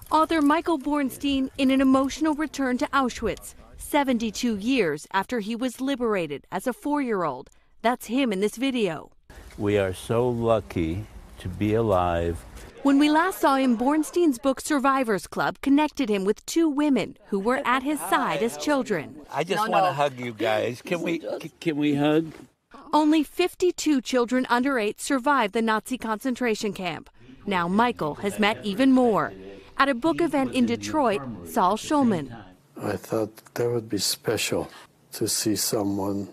Author Michael Bornstein in an emotional return to Auschwitz, 72 years after he was liberated as a 4-year-old. That's him in this video. We are so lucky to be alive. When we last saw him, Bornstein's book Survivors Club connected him with 2 women who were at his side as children. I just want to hug you guys. Can we hug? Only 52 children under 8 survived the Nazi concentration camp. Now Michael has met even more. At a book event in Detroit, Saul Schulman. I thought that would be special to see someone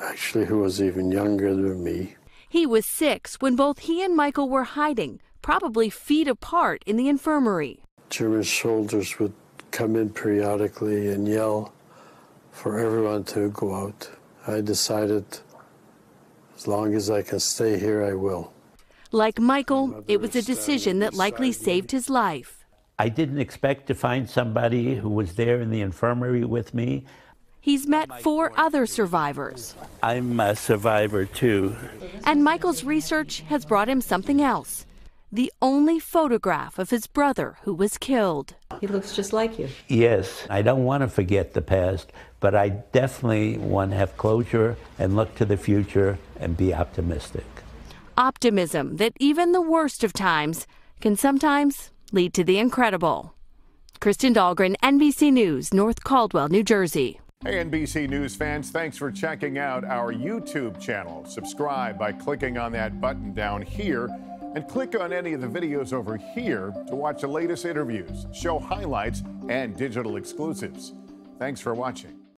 actually who was even younger than me. He was 6 when both he and Michael were hiding, probably feet apart in the infirmary. German soldiers would come in periodically and yell for everyone to go out. I decided, as long as I can stay here, I will. Like Michael, it was a decision that likely saved his life. I didn't expect to find somebody who was there in the infirmary with me. He's met 4 other survivors. I'm a survivor too. And Michael's research has brought him something else. The only photograph of his brother who was killed. He looks just like you. Yes, I don't want to forget the past, but I definitely want to have closure and look to the future and be optimistic. Optimism that even the worst of times can sometimes lead to the incredible. Kristen Dahlgren, NBC News, North Caldwell, New Jersey. Hey, NBC News fans, thanks for checking out our YouTube channel. Subscribe by clicking on that button down here and click on any of the videos over here to watch the latest interviews, show highlights, and digital exclusives. Thanks for watching.